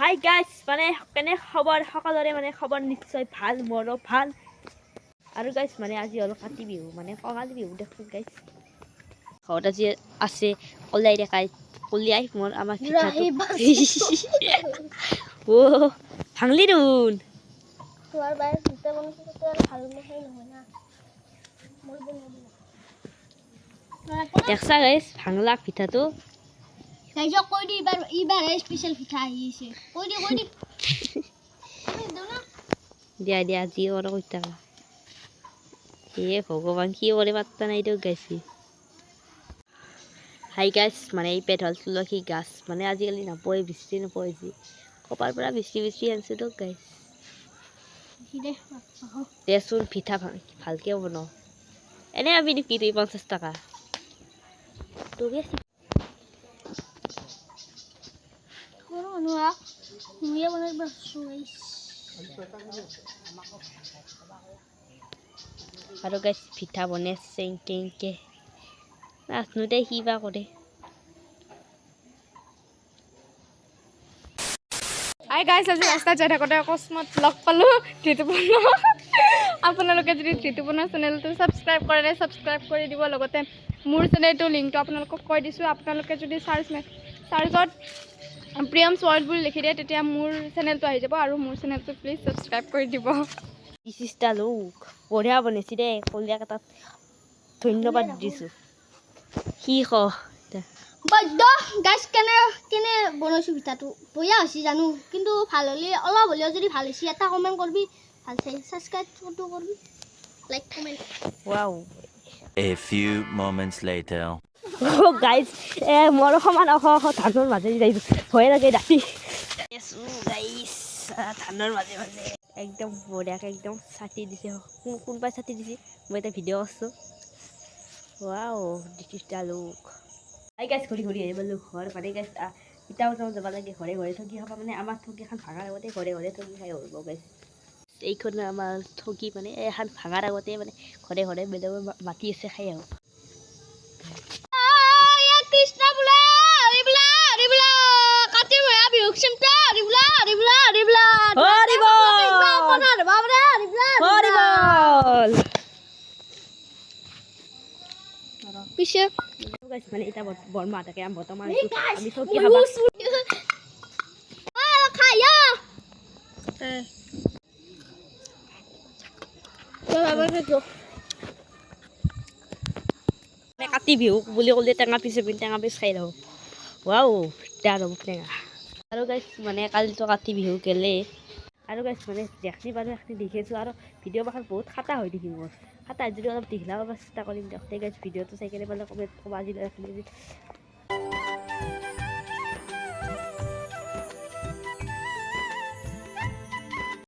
Hi guys মানে কেনে খবৰ সকলোৰে মানে খবৰ নিশ্চয় ভাল মোৰো ভাল আৰু গাইজ মানে আজি হ'ল কাতি বিহু মানে কঙালী বিহু দেখোন গাইজ ঘৰত আজি আছে কলাই দেখাই কলিয়াই মোৰ আমাৰ পিঠাটো অ ভাঙলি দেখোন তোৰ বাই পিঠা বনাইছে তো আৰু ভাল নহয় না মোৰ বনাবি দেখছা গাইজ ভাঙলা পিঠাটো গাইজ কৈ দি এইবাৰ স্পেশাল পিঠা আহিছে কৈ দি না দিয়া দিয়া যি আৰু কৈ থাকা হে ভগৱান কি কৰে পাত্তা নাই দিয়ক গাইছি হাই গাইজ মানে এই পেট হ'ল তুলসী গাছ মানে আজিকালি নপৰে বৃষ্টি নপৰে যি কপাৰ পৰা বৃষ্টি আনিছোঁ দিয়ক গাইজ দেচোন পিঠা ভালকে বনাওঁ এনে আমি কি 50 টকা তোকে আৰু গাইজ পিঠা বনাই চেংকে নাচনোতে কি বা কৰে হাই গাইজ আজি ৰাস্তাত যাই থাকোঁতে অকস্মাত লগ পালোঁ ঋতুপৰ্ণ আপোনালোকে যদি ঋতুপৰ্ণৰ চেনেলটো ছাবস্ক্ৰাইব কৰে নাই ছাবস্ক্ৰাইব কৰি দিব লগতে মোৰ চেনেলটোৰ লিংকটো আপোনালোকক কৈ দিছোঁ আপোনালোকে যদি চাৰ্জত প্ৰিয়মছ ৱৰ্ল্ড বুলি লিখি দিয়ে তেতিয়া মোৰ চেনেলটো আহি যাব আৰু মোৰ চেনেলটো প্লিজ ছাবস্ক্ৰাইব কৰি দিব বিশিষ্টা লোক বঢ়িয়া বনাইছে দেই কলিয়াক এটাত ধন্যবাদ দিছোঁ সি গাইজ কেনে বনাইছো পিঠাটো বঢ়িয়া হৈছে জানো কিন্তু ভাল হ'লে অলপ হ'লেও যদি ভাল হৈছে এটা কমেণ্ট কৰিবি ভাল চাই ছাবস্ক্ৰাইবটো কৰিবি like comment wow A few moments later. Guys মোৰ সমান ধানৰ মাজে যাই ভয় লাগে ৰাতি গাইজ ধানৰ মাজে মাজে একদম বঢ়িয়াকৈ একদম ছাটি দিছে কোনোবাই ছাটি দিছে মই এটা ভিডিঅ' কৰিছোঁ ৱাও ডিটিষ্টা লোক আই গাইজ ঘূৰি আহিব ঘৰ মানে গাইজ ইটা যাব লাগে ঘৰে ঘৰে ঠগি খাব মানে আমাৰ ঠগি এখন ভাঙাৰ আগতে ঘৰে ঘৰে ঠগি খাই হ'ব গাইজ এইখন আমাৰ ঠগি মানে এখন ভাঙাৰ আগতে মানে ঘৰে ঘৰে বেলেগৰ মাটি আছে খাই আহোঁ পিছে মানে এটা বৰমা থাকে বৰ্তমান আমি ঠগি খাবা কাতি বিহু বুলি ক'লে টেঙা পিচ খাই লওঁ ৱাও বেয়া ৰ'ব টেঙা আৰু গাইজ মানে কালিতো কাতি বিহু গেলে আৰু গাইজ মানে দেখি বাৰু এখিনি দেখিছোঁ আৰু ভিডিঅ' মাখন বহুত খাটা হৈ দেখিব খাটা যদি অলপ দীঘলা কৰিব চেষ্টা কৰিম দিয়ক গাইজ ভিডিঅ'টো চাই কেনে পালে কমেণ্ট ক'ব আজিলৈ